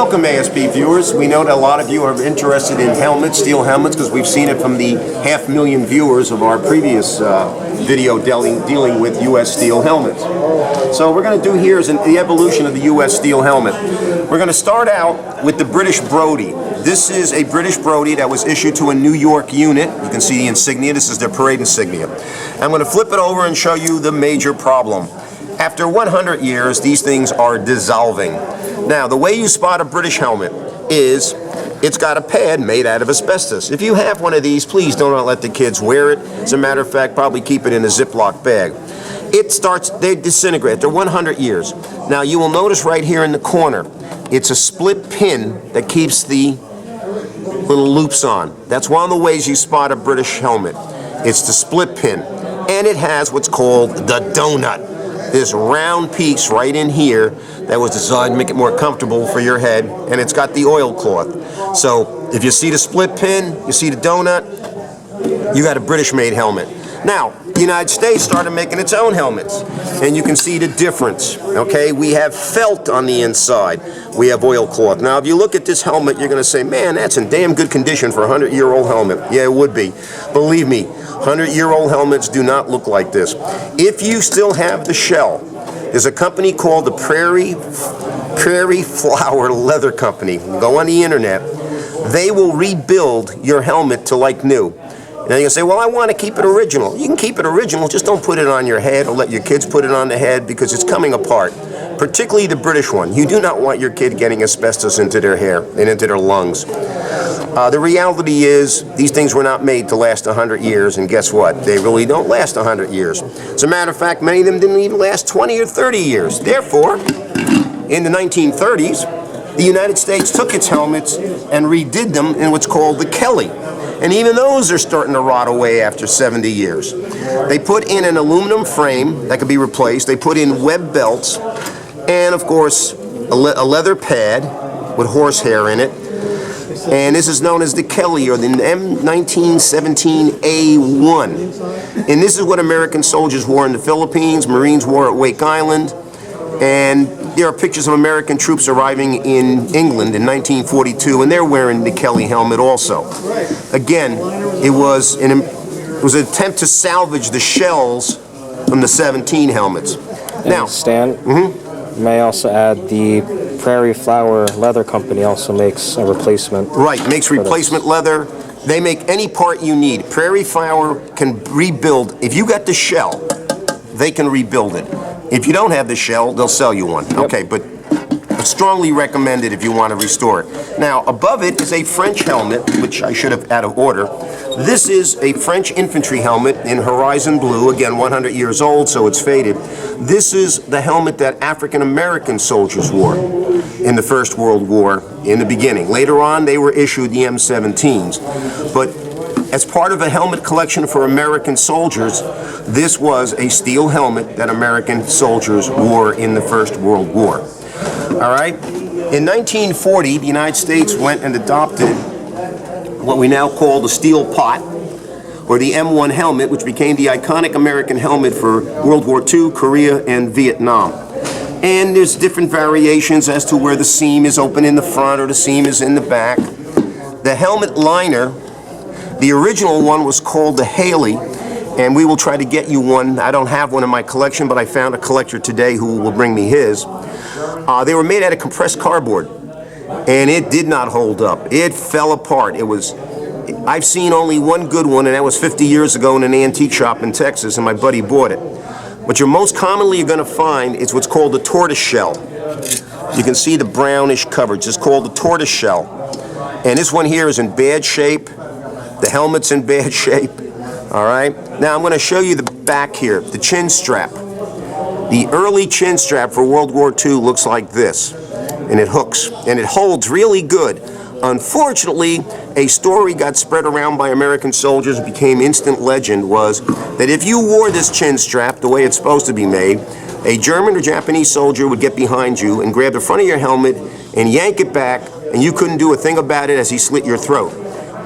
Welcome ASP viewers. We know that a lot of you are interested in helmets, steel helmets, because we've seen it from the 500,000 viewers of our previous video dealing with U.S. steel helmets. So we're going to do here is the evolution of the U.S. steel helmet. We're going to start out with the British Brody. This is a British Brody that was issued to a New York unit. You can see the insignia. This is their parade insignia. I'm going to flip it over and show you the major problem. After 100 years, these things are dissolving. Now, the way you spot a British helmet is it's got a pad made out of asbestos. If you have one of these, please do not let the kids wear it. As a matter of fact, probably keep it in a Ziploc bag. They disintegrate. They're 100 years. Now, you will notice right here in the corner, it's a split pin that keeps the little loops on. That's one of the ways you spot a British helmet. It's the split pin. And it has what's called the donut. This round piece right in here that was designed to make it more comfortable for your head, and it's got the oilcloth. So if you see the split pin, you see the donut, you got a British-made helmet. Now, the United States started making its own helmets, and you can see the difference, okay? We have felt on the inside. We have oilcloth. Now, if you look at this helmet, you're going to say, man, that's in damn good condition for a 100-year-old helmet. Yeah, it would be. Believe me, 100-year-old helmets do not look like this. If you still have the shell, there's a company called the Prairie Flower Leather Company. Go on the internet. They will rebuild your helmet to like new. Now you say, well, I want to keep it original. You can keep it original, just don't put it on your head or let your kids put it on the head because it's coming apart. Particularly the British one. You do not want your kid getting asbestos into their hair and into their lungs. The reality is, these things were not made to last 100 years, and guess what? They really don't last 100 years. As a matter of fact, many of them didn't even last 20 or 30 years. Therefore, in the 1930s, the United States took its helmets and redid them in what's called the Kelly. And even those are starting to rot away after 70 years. They put in an aluminum frame that could be replaced. They put in web belts and, of course, a leather pad with horsehair in it. And this is known as the Kelly, or the M1917 A1. And this is what American soldiers wore in the Philippines, Marines wore at Wake Island, and there are pictures of American troops arriving in England in 1942, and they're wearing the Kelly helmet also. Again, it was an attempt to salvage the shells from the 17 helmets. Now, Stan, may I also add the Prairie Flower Leather Company also makes a replacement. Right, makes replacement leather. They make any part you need. Prairie Flower can rebuild. If you got the shell, they can rebuild it. If you don't have the shell, they'll sell you one. Yep. Okay, but strongly recommended if you want to restore it. Now, above it is a French helmet, which I should have out of order. This is a French infantry helmet in horizon blue, again 100 years old, so it's faded. This is the helmet that African American soldiers wore in the First World War in the beginning. Later on, they were issued the M17s. But as part of a helmet collection for American soldiers, this was a steel helmet that American soldiers wore in the First World War. All right? In 1940, the United States went and adopted what we now call the steel pot, or the M1 helmet, which became the iconic American helmet for World War II, Korea, and Vietnam. And there's different variations as to where the seam is open in the front or the seam is in the back. The helmet liner, the original one was called the Haley, and we will try to get you one. I don't have one in my collection, but I found a collector today who will bring me his. They were made out of compressed cardboard, and it did not hold up. It fell apart. I've seen only one good one, and that was 50 years ago in an antique shop in Texas, and my buddy bought it. What you're most commonly going to find is what's called the tortoise shell. You can see the brownish coverage. It's called the tortoise shell. And this one here is in bad shape. The helmet's in bad shape. All right. Now I'm going to show you the back here, the chin strap. The early chin strap for World War II looks like this, and it hooks, and it holds really good. Unfortunately, a story got spread around by American soldiers, became instant legend, was that if you wore this chin strap the way it's supposed to be made, a German or Japanese soldier would get behind you and grab the front of your helmet and yank it back, and you couldn't do a thing about it as he slit your throat.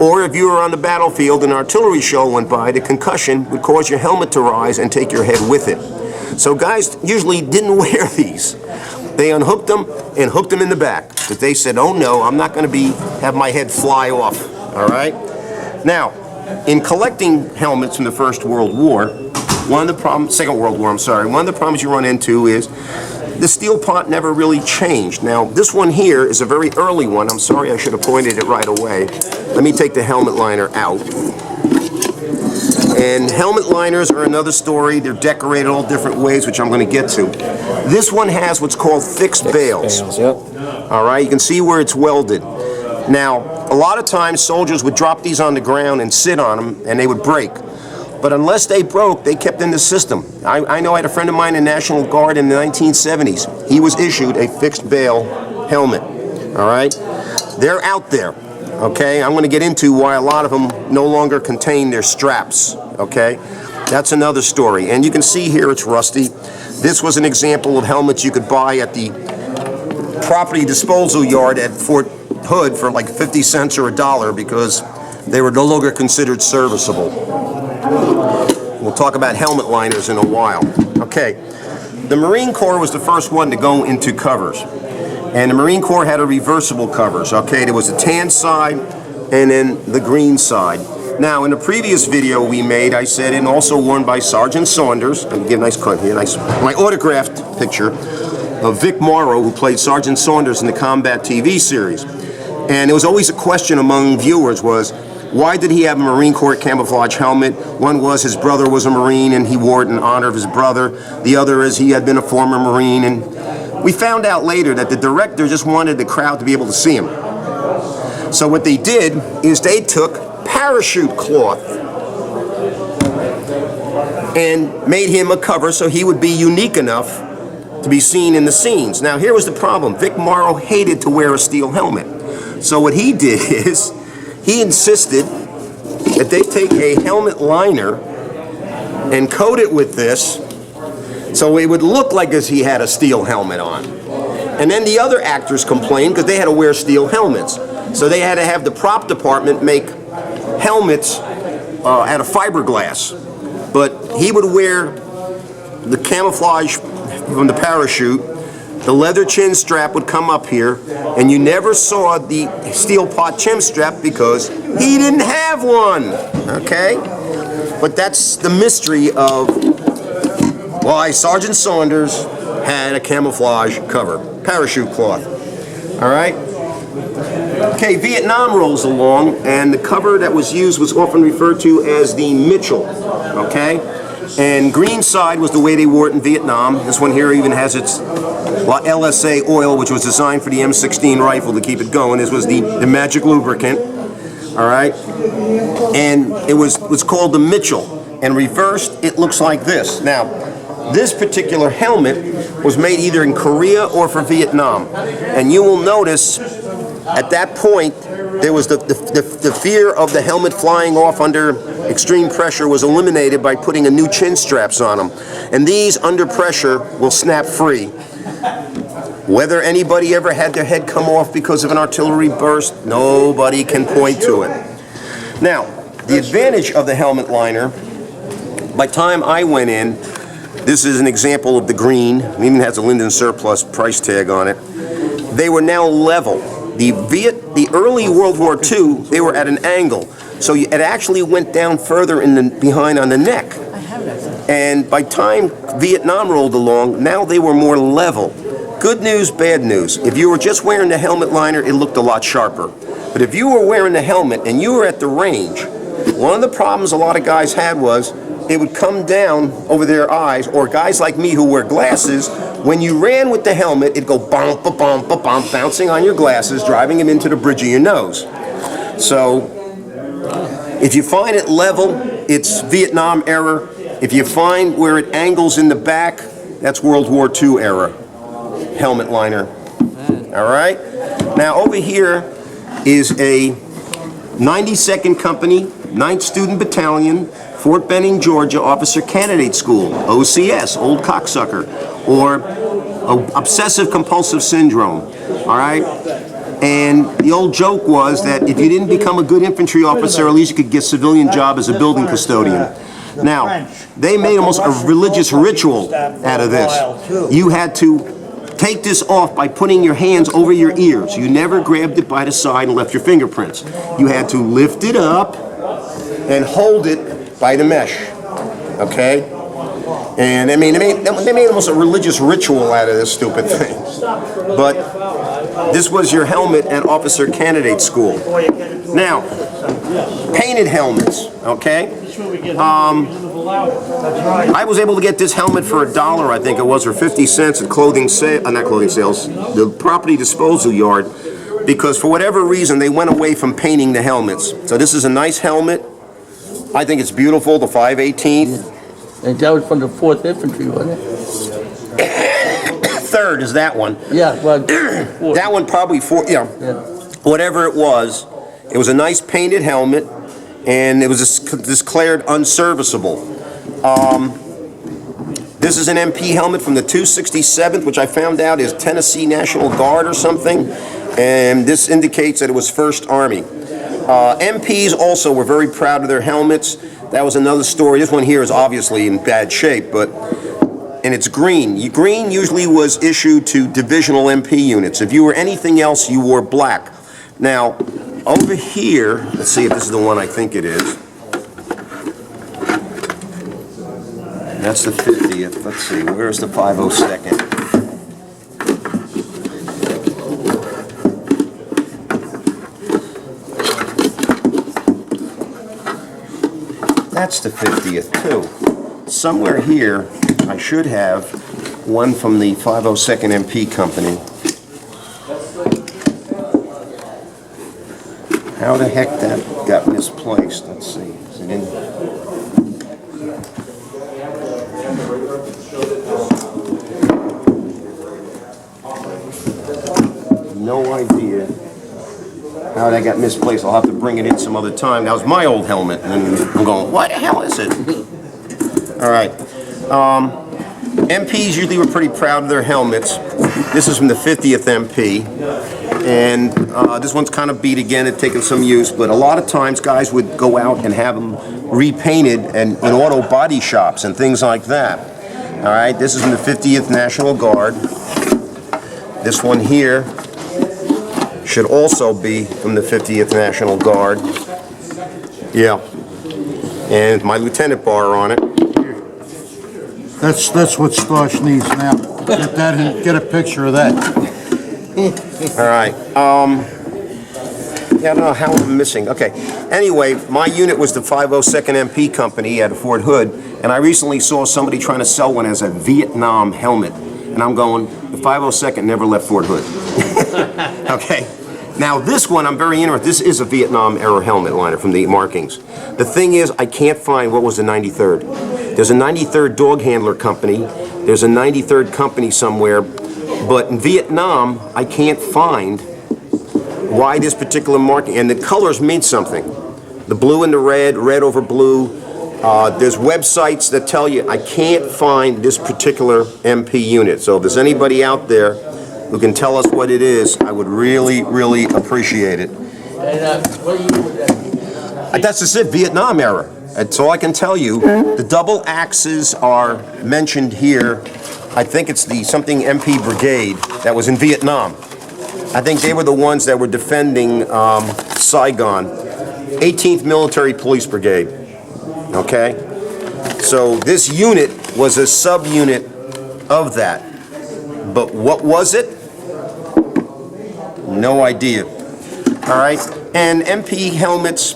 Or if you were on the battlefield and an artillery shell went by, the concussion would cause your helmet to rise and take your head with it. So guys usually didn't wear these. They unhooked them and hooked them in the back. But they said, oh no, I'm not going to have my head fly off. All right? Now, in collecting helmets from the First World War, Second World War, I'm sorry, one of the problems you run into is the steel pot never really changed. Now, this one here is a very early one. I'm sorry, I should have pointed it right away. Let me take the helmet liner out. And helmet liners are another story. They're decorated all different ways, which I'm going to get to. This one has what's called fixed bales. Yep. All right, you can see where it's welded. Now, a lot of times soldiers would drop these on the ground and sit on them, and they would break. But unless they broke, they kept in the system. I know I had a friend of mine in National Guard in the 1970s. He was issued a fixed bale helmet. All right? They're out there. Okay? I'm going to get into why a lot of them no longer contain their straps. Okay? That's another story. And you can see here it's rusty. This was an example of helmets you could buy at the property disposal yard at Fort Hood for like 50 cents or $1 because they were no longer considered serviceable. We'll talk about helmet liners in a while. Okay, the Marine Corps was the first one to go into covers. And the Marine Corps had a reversible covers. Okay, there was a tan side and then the green side. Now, in the previous video we made, I said, and also worn by Sergeant Saunders, let me get a nice cut here, my autographed picture of Vic Morrow, who played Sergeant Saunders in the Combat TV series. And there was always a question among viewers was, why did he have a Marine Corps camouflage helmet? One was his brother was a Marine and he wore it in honor of his brother. The other is he had been a former Marine. And we found out later that the director just wanted the crowd to be able to see him. So what they did is they took parachute cloth and made him a cover so he would be unique enough to be seen in the scenes. Now here was the problem. Vic Morrow hated to wear a steel helmet. So what he did is he insisted that they take a helmet liner and coat it with this so it would look like as he had a steel helmet on. And then the other actors complained because they had to wear steel helmets. So they had to have the prop department make helmets out of fiberglass. But he would wear the camouflage from the parachute, the leather chin strap would come up here, and you never saw the steel pot chin strap because he didn't have one, okay? But that's the mystery of why Sergeant Saunders had a camouflage cover, parachute cloth, all right? Okay, Vietnam rolls along, and the cover that was used was often referred to as the MICH, okay? And green side was the way they wore it in Vietnam. This one here even has its LSA oil, which was designed for the M16 rifle to keep it going. This was the magic lubricant, all right? And it was called the MICH. And reversed, it looks like this. Now, this particular helmet was made either in Korea or for Vietnam. And you will notice at that point, there was the fear of the helmet flying off under extreme pressure was eliminated by putting a new chin straps on them. And these, under pressure, will snap free. Whether anybody ever had their head come off because of an artillery burst, nobody can point to it. Now, the advantage of the helmet liner, by the time I went in, this is an example of the green, it even has a Linden Surplus price tag on it. They were now level. The early World War II, they were at an angle. So it actually went down further behind on the neck. And by time Vietnam rolled along, now they were more level. Good news, bad news. If you were just wearing the helmet liner, it looked a lot sharper. But if you were wearing the helmet and you were at the range, one of the problems a lot of guys had was it would come down over their eyes, or guys like me who wear glasses, when you ran with the helmet, it'd go bump, ba-bump, ba-bump, bouncing on your glasses, driving them into the bridge of your nose. So, if you find it level, it's Vietnam era. If you find where it angles in the back, that's World War II era helmet liner. All right? Now, over here is a 92nd Company, 9th Student Battalion, Fort Benning, Georgia, Officer Candidate School, OCS, Old Cocksucker, or Obsessive Compulsive Syndrome, all right? And the old joke was that if you didn't become a good infantry officer, at least you could get a civilian job as a building custodian. Now, they made almost a religious ritual out of this. You had to take this off by putting your hands over your ears. You never grabbed it by the side and left your fingerprints. You had to lift it up and hold it by the mesh, okay? And I mean, they made almost a religious ritual out of this stupid thing. But this was your helmet at officer candidate school. Now, painted helmets, okay? I was able to get this helmet for $1, I think it was, or 50 cents at clothing sale, not clothing sales, the property disposal yard, because for whatever reason they went away from painting the helmets. So this is a nice helmet. I think it's beautiful, the 5/18. And that was from the 4th Infantry, wasn't it? 3rd is that one. Yeah, well, That one probably whatever it was a nice painted helmet, and it was declared unserviceable. This is an MP helmet from the 267th, which I found out is Tennessee National Guard or something, and this indicates that it was 1st Army. MPs also were very proud of their helmets. That was another story. This one here is obviously in bad shape, and it's green. Green usually was issued to divisional MP units. If you were anything else, you wore black. Now, over here, let's see if this is the one I think it is. That's the 50th. Let's see, where's the 502nd? That's the 50th too. Somewhere here, I should have one from the 502nd MP company. How the heck that got misplaced? Let's see. Is it in? No idea how that got misplaced. I'll have to bring it in some other time. That was my old helmet, and I'm going, what the hell is it? All right. MPs usually were pretty proud of their helmets. This is from the 50th MP, and this one's kind of beat again. It's taken some use, but a lot of times guys would go out and have them repainted in auto body shops and things like that. All right. This is from the 50th National Guard. This one here should also be from the 50th National Guard. Yeah. And my lieutenant bar on it. That's what Stosh needs now. Get that in, get a picture of that. All right. Yeah, I don't know how I'm missing. Okay. Anyway, my unit was the 502nd MP company at Fort Hood, and I recently saw somebody trying to sell one as a Vietnam helmet. And I'm going, the 502nd never left Fort Hood. Okay. Now this one, I'm very interested. This is a Vietnam era helmet liner from the markings. The thing is, I can't find what was the 93rd. There's a 93rd dog handler company. There's a 93rd company somewhere. But in Vietnam, I can't find why this particular marking. And the colors mean something. The blue and the red, red over blue. There's websites that tell you I can't find this particular MP unit. So if there's anybody out there who can tell us what it is, I would really, really appreciate it. And what do you do with that? That's just it, Vietnam era. That's all I can tell you. The double axes are mentioned here. I think it's the something MP Brigade that was in Vietnam. I think they were the ones that were defending Saigon. 18th Military Police Brigade. Okay? So this unit was a subunit of that. But what was it? No idea. All right? And MP helmets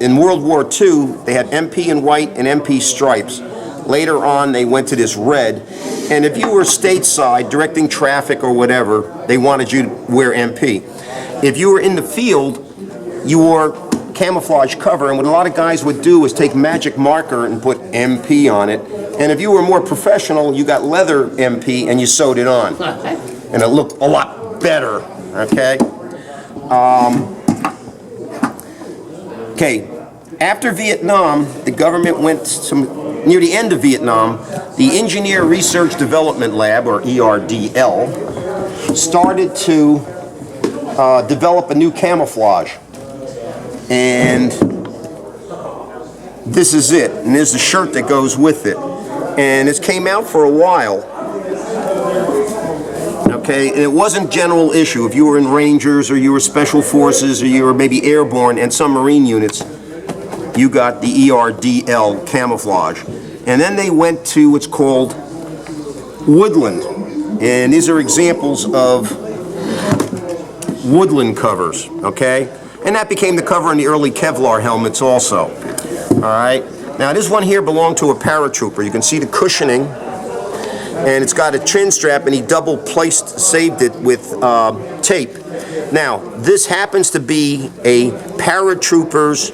in World War II, they had MP in white and MP stripes. Later on, they went to this red. And if you were stateside, directing traffic or whatever, they wanted you to wear MP. If you were in the field, you wore camouflage cover, and what a lot of guys would do is take magic marker and put MP on it. And if you were more professional, you got leather MP and you sewed it on. And it looked a lot better, okay? Okay, after Vietnam, the government went near the end of Vietnam, the Engineer Research Development Lab, or ERDL, started to develop a new camouflage. And this is it. And there's the shirt that goes with it. And this came out for a while. Okay, and it wasn't general issue. If you were in Rangers or you were Special Forces or you were maybe airborne and some Marine units, you got the ERDL camouflage. And then they went to what's called Woodland. And these are examples of Woodland Covers, okay? And that became the cover in the early Kevlar helmets also. All right. Now this one here belonged to a paratrooper. You can see the cushioning, and it's got a chin strap, and he saved it with tape. Now this happens to be a paratrooper's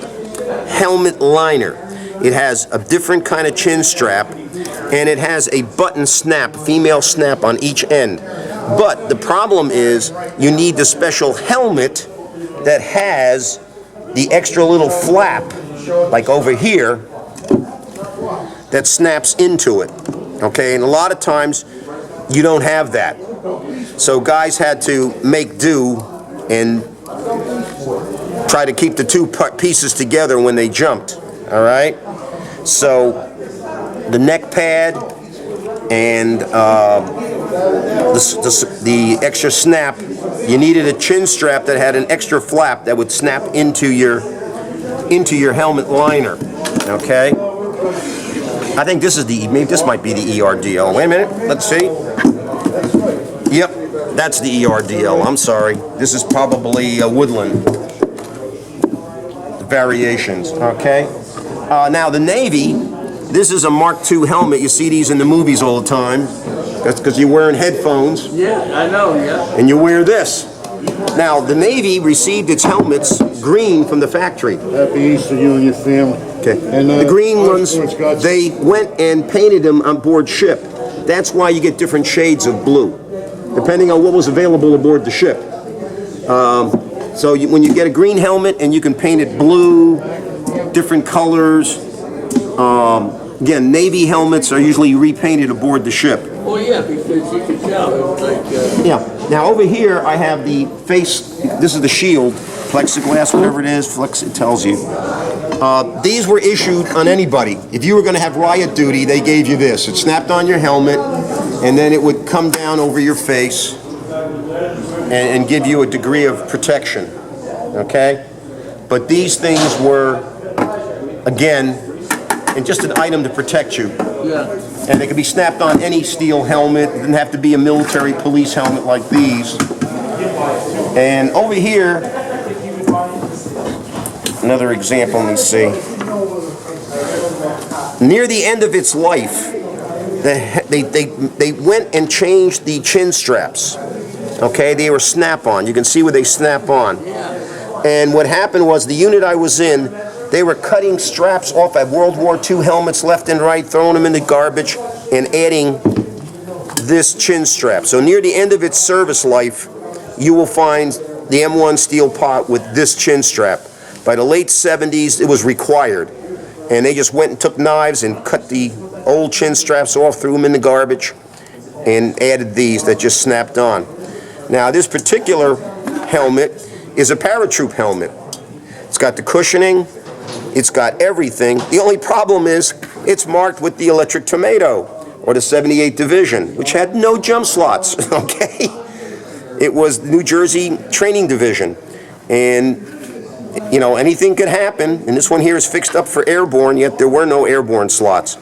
helmet liner. It has a different kind of chin strap, and it has a button snap, female snap on each end. But the problem is you need the special helmet that has the extra little flap, like over here, that snaps into it. Okay, and a lot of times you don't have that. So guys had to make do and try to keep the two pieces together when they jumped. All right, so the neck pad and the extra snap, you needed a chin strap that had an extra flap that would snap into your helmet liner. Okay, I think this is maybe this might be the ERDL. Wait a minute, let's see. Yep, that's the ERDL. I'm sorry, this is probably a Woodland. The variations. Okay. Now the Navy, this is a Mark II helmet. You see these in the movies all the time. That's because you're wearing headphones. Yeah, I know, yeah. And you wear this. Now the Navy received its helmets green from the factory. Happy Easter, you and your family. Okay. And, the green ones, they went and painted them on board ship. That's why you get different shades of blue, depending on what was available aboard the ship. So when you get a green helmet and you can paint it blue, different colors. Again, Navy helmets are usually repainted aboard the ship. Oh yeah, because you can tell it was like... Yeah. Now over here I have the face, this is the shield, plexiglass, whatever it is, it tells you. These were issued on anybody. If you were going to have riot duty, they gave you this. It snapped on your helmet, and then it would come down over your face and give you a degree of protection. Okay? But these things were, again, and just an item to protect you. Yeah. And they could be snapped on any steel helmet. It didn't have to be a military police helmet like these. And over here, another example, let me see. Near the end of its life, they went and changed the chin straps. Okay, they were snap-on. You can see where they snap on. And what happened was the unit I was in, they were cutting straps off at World War II helmets left and right, throwing them in the garbage, and adding this chin strap. So near the end of its service life, you will find the M1 steel pot with this chin strap. By the late 70s, it was required. And they just went and took knives and cut the old chin straps off, threw them in the garbage, and added these that just snapped on. Now, this particular helmet is a paratroop helmet. It's got the cushioning. It's got everything. The only problem is it's marked with the electric tomato, or the 78th Division, which had no jump slots, okay? It was the New Jersey Training Division. And, you know, anything could happen. And this one here is fixed up for airborne, yet there were no airborne slots.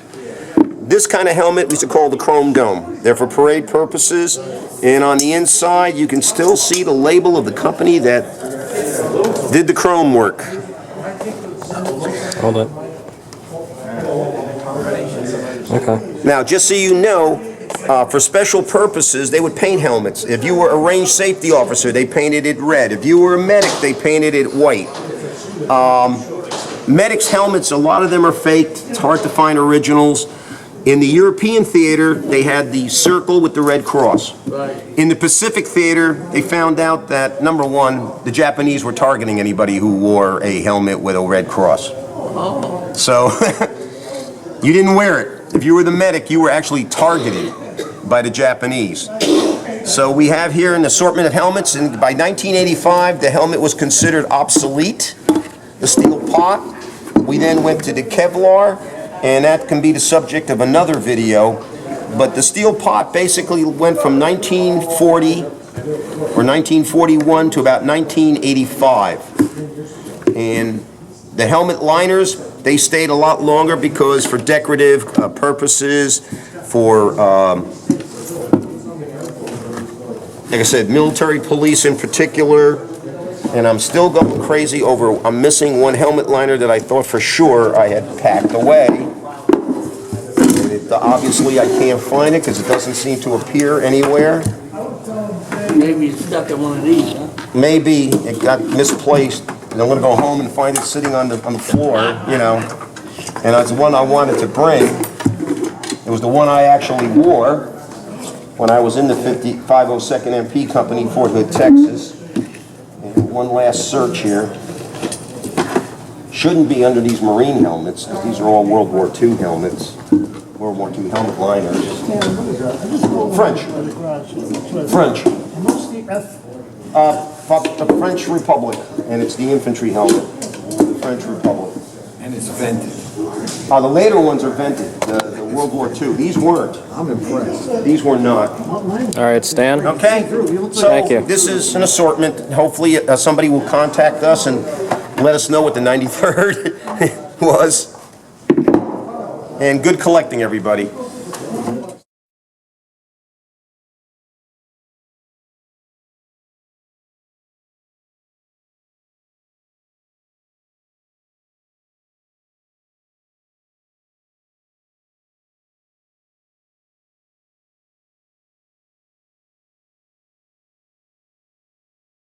This kind of helmet we used to call the chrome dome. They're for parade purposes. And on the inside, you can still see the label of the company that did the chrome work. Hold it. Okay. Now, just so you know, for special purposes, they would paint helmets. If you were a range safety officer, they painted it red. If you were a medic, they painted it white. Medics' helmets, a lot of them are faked. It's hard to find originals. In the European theater, they had the circle with the red cross. Right. In the Pacific theater, they found out that, number one, the Japanese were targeting anybody who wore a helmet with a red cross. Oh. So, you didn't wear it. If you were the medic, you were actually targeted by the Japanese. So we have here an assortment of helmets, and by 1985, the helmet was considered obsolete, the steel pot. We then went to the Kevlar, and that can be the subject of another video. But the steel pot basically went from 1940 or 1941 to about 1985. And the helmet liners, they stayed a lot longer because for decorative purposes, for, like I said, military police in particular. And I'm still going crazy over, I'm missing one helmet liner that I thought for sure I had packed away. And obviously I can't find it because it doesn't seem to appear anywhere. Maybe it's stuck in one of these, huh? Maybe it got misplaced, and I'm gonna go home and find it sitting on the floor, you know. And that's the one I wanted to bring. It was the one I actually wore when I was in the 502nd MP Company, Fort Hood, Texas. And one last search here. Shouldn't be under these Marine helmets, because these are all World War II helmets. World War II helmet liners. French. French. The French Republic, and it's the infantry helmet. The French Republic. And it's vented. The later ones are vented, the World War II. These weren't. I'm impressed. These were not. All right, Stan. Okay? So Thank you. this is an assortment. Hopefully somebody will contact us and let us know what the 93rd was. And good collecting, everybody.